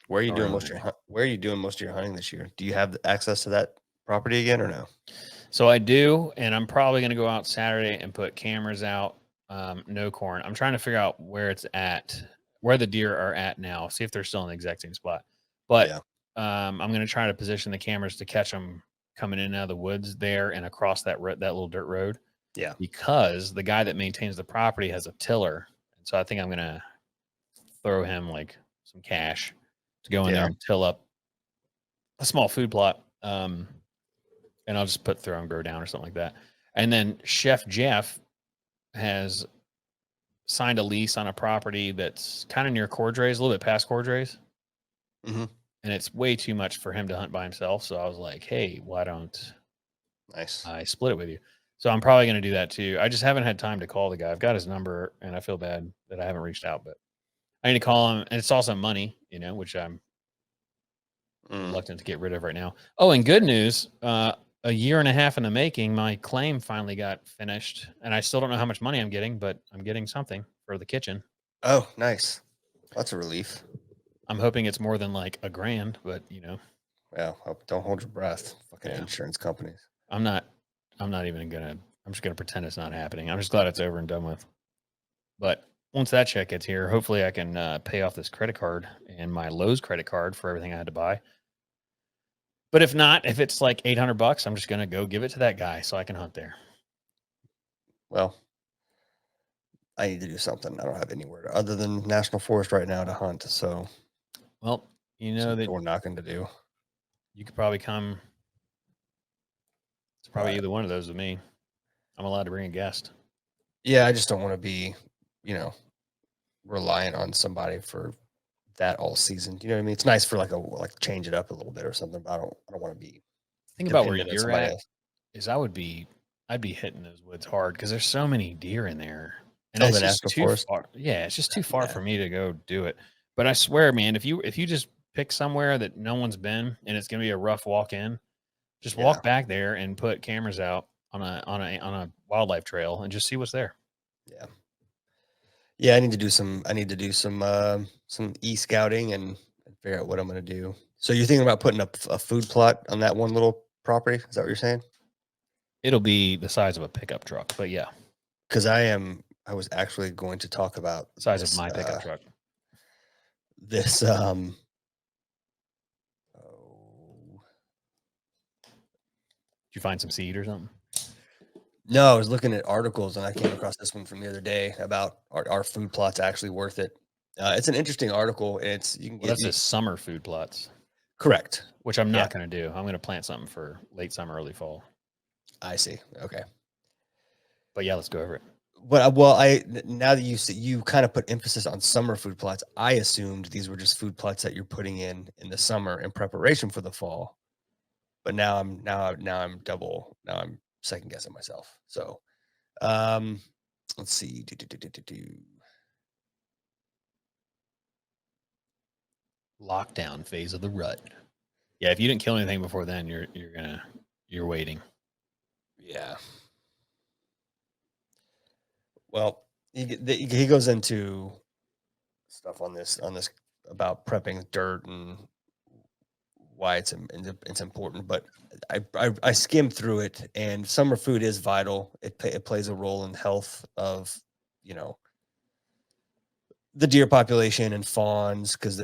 Sorry, Andre. Where are you doing most of your hunting this year? Do you have access to that property again or no? So I do, and I'm probably going to go out Saturday and put cameras out. No corn. I'm trying to figure out where it's at, where the deer are at now. See if they're still in the exact same spot. But Yeah. I'm going to try to position the cameras to catch them coming in and out of the woods there and across that that little dirt road, Yeah. because the guy that maintains the property has a tiller. So I think I'm going to throw him like some cash to go in there Yeah. and till up a small food plot. And I'll just put throw and grow down or something like that. And then Chef Jeff has signed a lease on a property that's kind of near Cordray's, a little bit past Cordray's, Mhm. and it's way too much for him to hunt by himself. So I was like, hey, why don't Nice. I split it with you? So I'm probably going to do that too. I just haven't had time to call the guy. I've got his number, and I feel bad that I haven't reached out, but I need to call him. And it's also money, which I'm Mm. reluctant to get rid of right now. Oh, and good news, a year and a half in the making, my claim finally got finished, and I still don't know how much money I'm getting, but I'm getting something for the kitchen. Oh, nice. That's a relief. I'm hoping it's more than like a grand, but Yeah, don't hold your breath. Fucking yeah, insurance companies. I'm not. I'm not even gonna. I'm just gonna pretend it's not happening. I'm just glad it's over and done with. But once that check gets here, hopefully I can pay off this credit card and my Lowe's credit card for everything I had to buy. But if not, if it's like $800, I'm just gonna go give it to that guy so I can hunt there. Well, I need to do something. I don't have anywhere other than national forest right now to hunt, so Well, you know some that door knocking to do. you could probably come. It's probably But either one of those with me. I'm allowed to bring a guest. yeah, I just don't want to be, you know, reliant on somebody for that all season. You know what I mean? It's nice for like change it up a little bit or something, but I don't want to be Think about where dependent on you're somebody at. else. Is I'd be hitting those woods hard because there's so many deer in there, and Oh, the it's just national too forest? far. Yeah, it's just too far Yeah. for me to go do it. But I swear, man, if you just pick somewhere that no one's been and it's gonna be a rough walk in, just Yeah. walk back there and put cameras out on a wildlife trail and just see what's there. Yeah. Yeah, I need to do some e-scouting and figure out what I'm gonna do. So you're thinking about putting up a food plot on that one little property? Is that what you're saying? It'll be the size of a pickup truck, but yeah, Because I was actually going to talk about the size of my pickup truck. Did this oh, you find some seed or something? no, I was looking at articles and I came across this one from the other day about are food plots actually worth it? It's an interesting article. It's you can Well, get that's just summer food plots, correct. which I'm Yeah, not going to do. I'm going to plant something for late summer, early fall. I see. Okay. But yeah, let's go over it. But now that you kind of put emphasis on summer food plots, I assumed these were just food plots that you're putting in the summer in preparation for the fall. But now I'm second guessing myself. So um let's see. Lockdown phase of the rut. Yeah, if you didn't kill anything before then, you're waiting. Yeah. Well, he goes into stuff on this about prepping dirt and why it's important. But I skimmed through it, and summer food is vital. It plays a role in health of you know the deer population and fawns because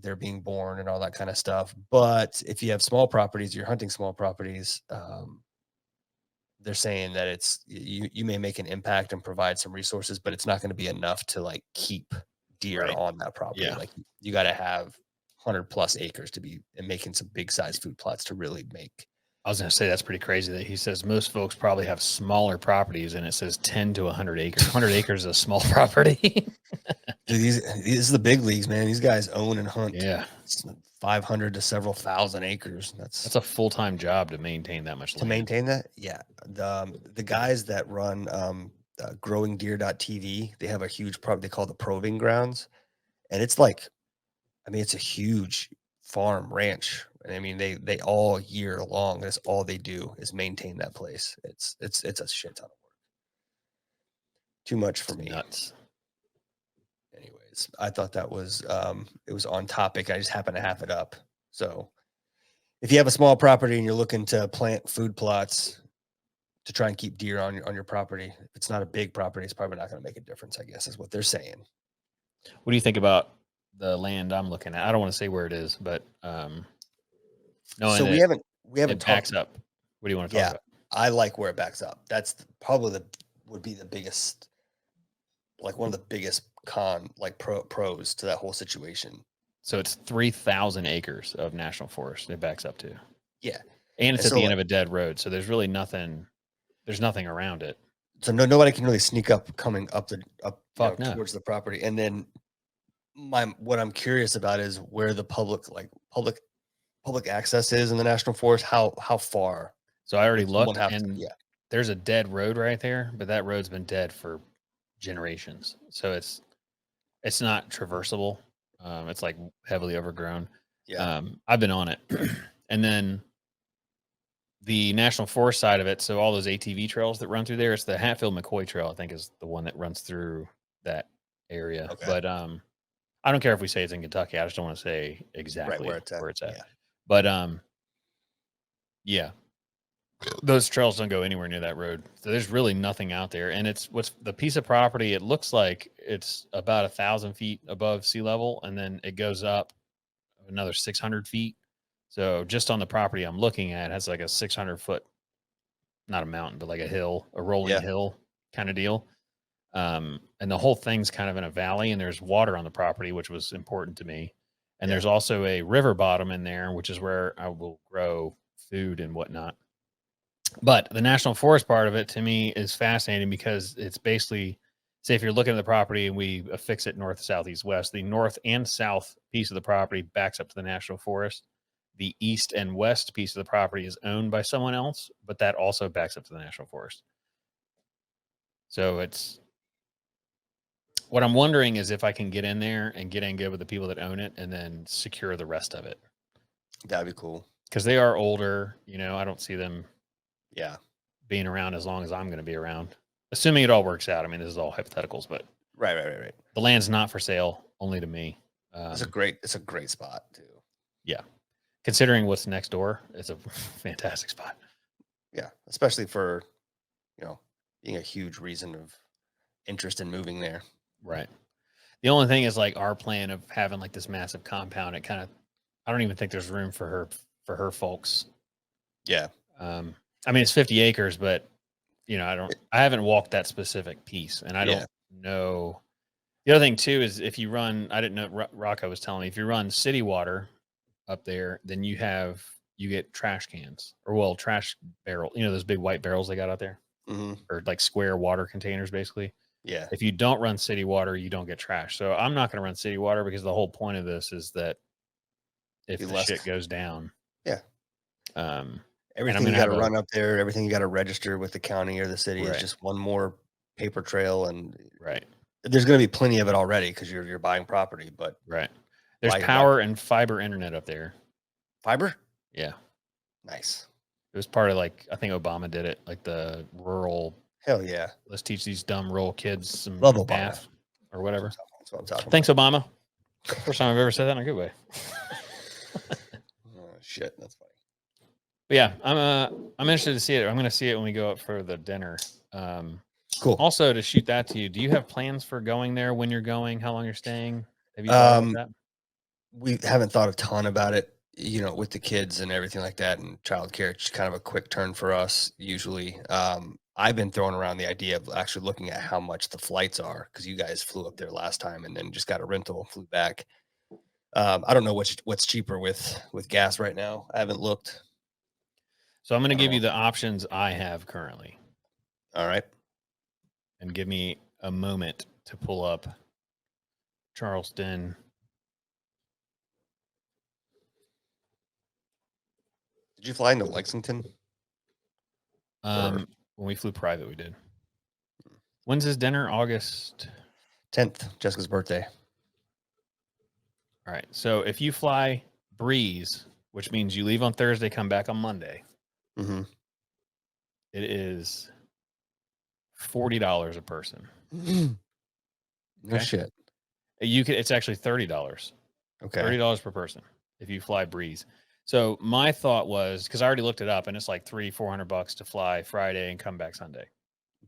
they're being born and all that kind of stuff. But if you have small properties, you're hunting small properties. They're saying that you may make an impact and provide some resources, but it's not going to be enough to like keep deer Right. on that property. Yeah. Like you got to have 100+ acres to be and making some big size food plots to really make. I was gonna say that's pretty crazy that he says most folks probably have smaller properties, and it says 10 to 100 acres. 100 acres is a small property. Dude, these is the big leagues, man. These guys own and hunt Yeah, 500 to several thousand acres. that's That's a full-time job to maintain that much to land. maintain that. Yeah, the guys that run growingdeer.tv, they have a huge they call the proving grounds, and it's like, I mean, it's a huge farm ranch. And I mean, they all year long, that's all they do is maintain that place. It's a shit ton of work. Too much for It's me. nuts. Anyways, I thought that was it was on topic. I just happened to have it up. So if you have a small property and you're looking to plant food plots to try and keep deer on your property, if it's not a big property, it's probably not going to make a difference, I guess, is what they're saying. What do you think about the land I'm looking at? I don't want to say where it is, but knowing So that we haven't it talked. backs up. What do you want to talk Yeah, about? I like where it backs up. Probably would be the biggest, like one of the biggest pros to that whole situation. So it's 3,000 acres of national forest it backs up to. Yeah. And it's And at so the end like, of a dead road, so there's really nothing around it. so nobody can really sneak up coming up Fuck no. towards the property. And then what I'm curious about is where the public access is in the national forest. How far So I already would someone looked, have to? and Yeah. there's a dead road right there, but that road's been dead for generations. So it's not traversable. It's like heavily overgrown. Yeah. I've been on it. And then the national forest side of it, so all those ATV trails that run through there, it's the Hatfield McCoy Trail, I think is the one that runs through that area. Okay. But I don't care if we say it's in Kentucky. I just don't want to say Right exactly where it's at. where it's at. Yeah. But yeah, those trails don't go anywhere near that road. So there's really nothing out there. And it's what's the piece of property, it looks like it's about 1,000 feet above sea level, and then it goes up another 600 feet. So just on the property I'm looking at, it has like a 600-foot, not a mountain, but like a hill, a rolling Yeah. hill kind of deal. And the whole thing's kind of in a valley, and there's water on the property, which was important to me. And Yeah. there's also a river bottom in there, which is where I will grow food and whatnot. But the national forest part of it to me is fascinating because it's basically, say, if you're looking at the property and we affix it north, south, east, west, the north and south piece of the property backs up to the national forest. The east and west piece of the property is owned by someone else, but that also backs up to the national forest. So it's what I'm wondering is if I can get in there and get in good with the people that own it and then secure the rest of it. That'd be cool. Because they are older, I don't see them Yeah. being around as long as I'm going to be around. Assuming it all works out. I mean, this is all hypotheticals, but Right. the land's not for sale, only to me. It's a great spot too. Yeah. Considering what's next door, it's a fantastic spot. Yeah. Especially for, being a huge reason of interest in moving there. Right. The only thing is like our plan of having like this massive compound. I don't even think there's room for her folks. Yeah. I mean, it's 50 acres, but I haven't walked that specific piece, and I don't know. The other thing too is if you run, I didn't know. Rocco was telling me if you run city water up there, then you get trash cans or trash barrel. Those big white barrels they got out there, or like square water containers, basically. Yeah. If you don't run city water, you don't get trash. So I'm not going to run city water because the whole point of this is that if the shit goes down, Yeah. Everything you got to run up there, everything you got to register with the county or the city is just one more paper trail, and there's going to be plenty of it already because you're buying property. But there's power and fiber internet up there. Fiber? Yeah, nice. It was part of I think Obama did it, like the rural. Hell yeah! Let's teach these dumb rural kids some math or whatever. That's what I'm talking Thanks, Obama. First time I've ever said that in a good way. Oh, shit, that's funny. But yeah, I'm interested to see it. I'm going to see it when we go up for the dinner. Cool. Also, to shoot that to you, do you have plans for going there? When you're going? How long you're staying? Have you thought about that? We haven't thought a ton about it, with the kids and everything like that, and childcare. It's kind of a quick turn for us usually. I've been throwing around the idea of actually looking at how much the flights are because you guys flew up there last time and then just got a rental and flew back. I don't know what's cheaper with gas right now. I haven't looked. So I'm going to I don't give know. you the options I have currently, All right. and give me a moment to pull up Charleston. Did you fly into Lexington? When we flew private, we did. When's his dinner? August 10th, Jessica's birthday. All right. So if you fly Breeze, which means you leave on Thursday, come back on Monday, Mm-hmm. it is $40 a person. No Okay. shit. It's actually $30. Okay. $30 per person if you fly Breeze. So my thought was, because I already looked it up, and it's like $300-400 to fly Friday and come back Sunday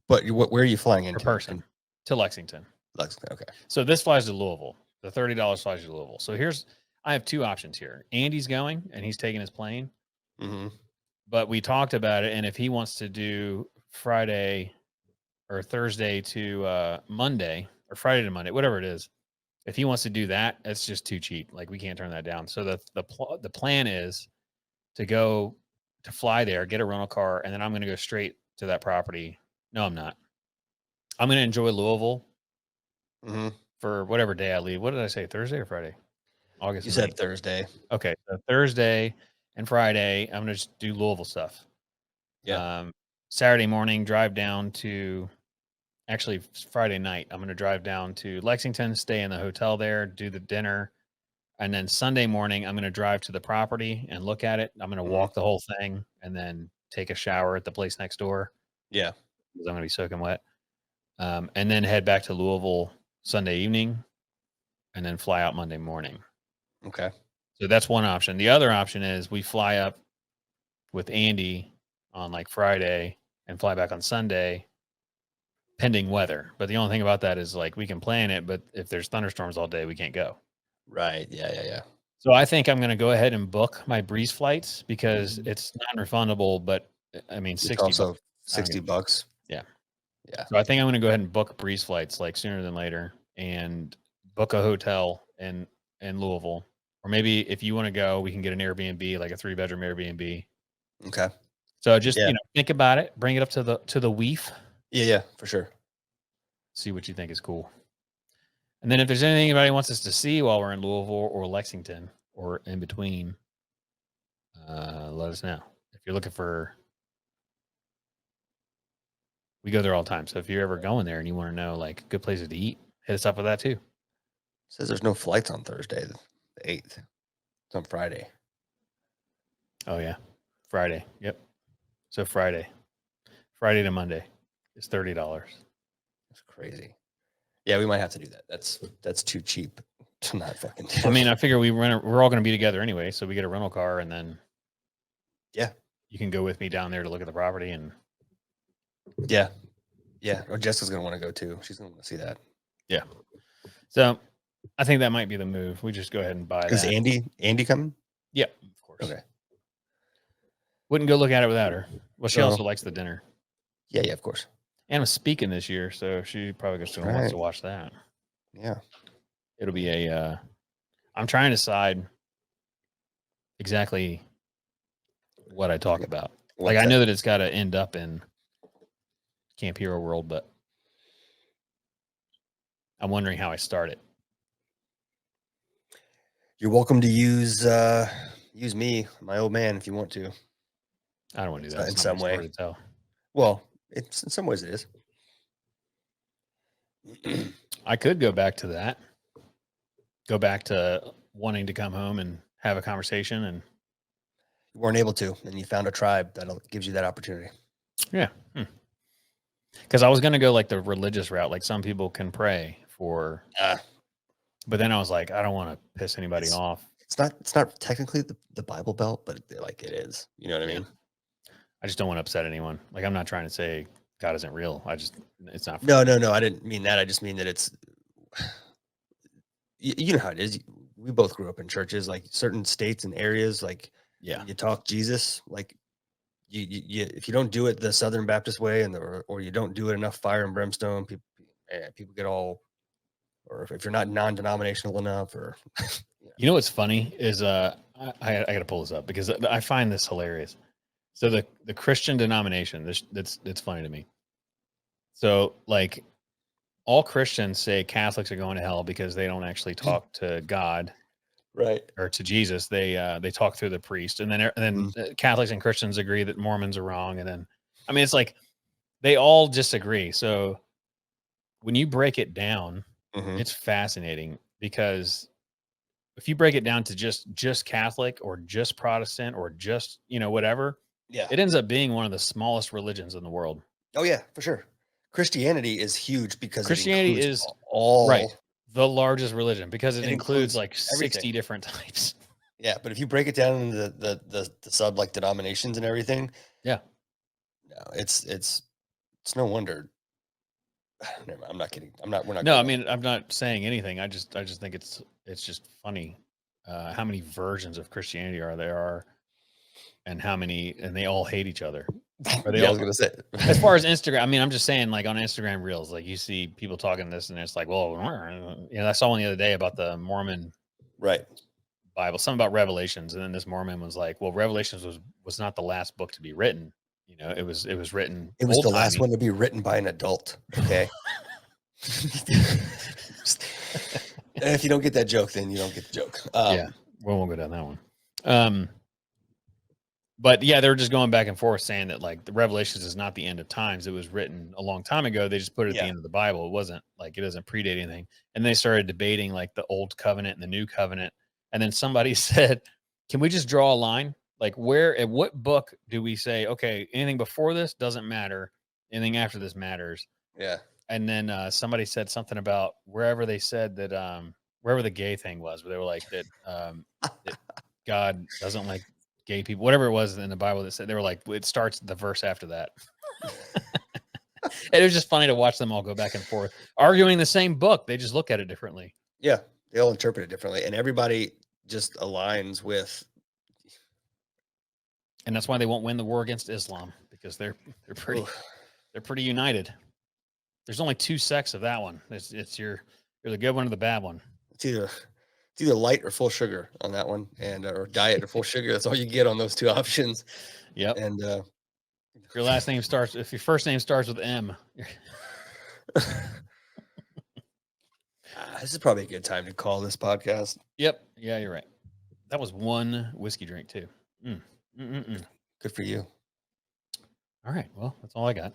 But where are you flying per into? person to Lexington. Lexington. Okay. So this flies to Louisville. The $30 flies to Louisville. So I have two options here. Andy's going, and he's taking his plane. Mm-hmm. But we talked about it, and if he wants to do Friday or Thursday to Monday, or Friday to Monday, whatever it is, if he wants to do that, it's just too cheap. Like, we can't turn that down. So the plan is to fly there, get a rental car, and then I'm going to go straight to that property. No, I'm not. I'm going to enjoy Louisville Mm-hmm. for whatever day I leave. What did I say? Thursday or Friday? August You 9th. said Thursday. Okay, so Thursday and Friday, I'm going to just do Louisville stuff. Yeah. Saturday morning, drive down to actually Friday night. I'm going to drive down to Lexington, stay in the hotel there, do the dinner. And then Sunday morning, I'm going to drive to the property and look at it. I'm going to Mhm. walk the whole thing and then take a shower at the place next door Yeah. because I'm going to be soaking wet. And then head back to Louisville Sunday evening and then fly out Monday morning. Okay. So that's one option. The other option is we fly up with Andy on like Friday and fly back on Sunday, pending weather. But the only thing about that is like we can plan it, but if there's thunderstorms all day, we can't go. Right. Yeah. So I think I'm going to go ahead and book my Breeze flights because Mhm. it's non-refundable, but I mean, It's 60 bucks. also $60. Yeah. Yeah. So I think I'm going to go ahead and book Breeze flights like sooner than later and book a hotel in Louisville. Or maybe if you want to go, we can get an Airbnb, like a 3-bedroom Airbnb. Okay. So just, Yeah. think about it, bring it up to the WEEF, Yeah, for sure. see what you think is cool. And then if there's anything anybody wants us to see while we're in Louisville or Lexington or in between, let us know. If you're looking for, we go there all the time. So if you're ever going there and you want to know like good places to eat, hit us up with that too. Says there's no flights on Thursday, the 8th. It's on Friday. Oh yeah, Friday. Yep. So Friday to Monday is $30. That's crazy. Yeah, we might have to do that. That's too cheap to not fucking do. I mean, I figure we're all going to be together anyway, so we get a rental car and then Yeah. you can go with me down there to look at the property and Yeah. Or Jessica's gonna want to go too. She's gonna want to see that. yeah. So I think that might be the move. We just go ahead and buy Is that. Andy coming? Yeah, of course. Okay. Wouldn't go look at it without her. Well, she No. also likes the dinner. Yeah, of course. And was speaking this year, so she probably just wants Right. to watch that. Yeah. It'll be I'm trying to decide exactly what I talk about. Like, I know that it's got to end up in Camp Hero World, but I'm wondering how I start it. You're welcome to use me, my old man, if you want to. I don't want to do that. In It's not some my way. story to tell. Well, it's in some ways it is. I could go back to that. Go back to wanting to come home and have a conversation, and You weren't able to, and you found a tribe that gives you that opportunity. yeah. Because I was going to go like the religious route. Like some people can pray for, but then I was like, I don't want to piss anybody off. It's not technically the Bible Belt, but it is. You know what I mean? I just don't want to upset anyone. Like, I'm not trying to say God isn't real. It's not. No. I didn't mean that. I just mean that it's, you know how it is. We both grew up in churches, like certain states and areas. Like, Yeah. when you talk Jesus, like you if you don't do it the Southern Baptist way, or you don't do it enough fire and brimstone, people get all, or if you're not non-denominational enough, or You know what's funny is I got to pull this up because I find this hilarious. So the Christian denomination, that's funny to me. So like all Christians say Catholics are going to hell because they don't actually talk to God Right. or to Jesus. They talk through the priest, and then Catholics and Christians agree that Mormons are wrong, and then I mean it's like they all disagree. So when you break it down, Mhm. it's fascinating because if you break it down to just Catholic or just Protestant or just, whatever, Yeah. it ends up being one of the smallest religions in the world. Oh, yeah, for sure. Christianity is huge because it Christianity includes is right, all the largest religion because it it includes includes like 60 everything. different types. Yeah, but if you break it down into the sub, like, denominations and everything, Yeah. no, it's no wonder. Never mind, I'm not kidding. We're not No, I going there. mean, I'm not saying anything. I just think it's just funny how many versions of Christianity there are, and they all hate each other. Or they Yeah, I all was gonna say. as far as Instagram, I mean, I'm just saying, like on Instagram Reels, like you see people talking this, and it's like, well, I saw one the other day about the Mormon Right. Bible, something about Revelations, and then this Mormon was like, well, Revelations was not the last book to be written. It was written It was old the last timey. one to be written by an adult, okay? And if you don't get that joke, then you don't get the joke. Yeah, we won't go down that one. But yeah, they were just going back and forth saying that like the Revelations is not the end of times. It was written a long time ago. They just put it at the Yeah. end of the Bible. It wasn't like it doesn't predate anything. And they started debating like the old covenant and the new covenant. And then somebody said, can we just draw a line? Like where at what book do we say, okay, anything before this doesn't matter, anything after this matters? Yeah. And then somebody said something about wherever they said that wherever the gay thing was, where they were like that God doesn't like gay people, whatever it was in the Bible that said, they were like, it starts the verse after that. And it was just funny to watch them all go back and forth, arguing the same book. They just look at it differently. Yeah. They all interpret it differently, and everybody just aligns with. And that's why they won't win the war against Islam, because they're pretty Oof. they're pretty united. There's only two sects of that one. It's you're the good one or the bad one. It's either light or full sugar on that one, and or diet or full sugar. That's all you get on those two options. Yep. And If your first name starts with M. this is probably a good time to call this podcast. Yep. Yeah, you're right. That was one whiskey drink too. Good for you. All right. Well, that's all I got.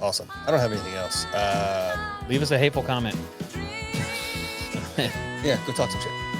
Awesome. I don't have anything else. Leave us a hateful comment. Yeah, go talk some shit.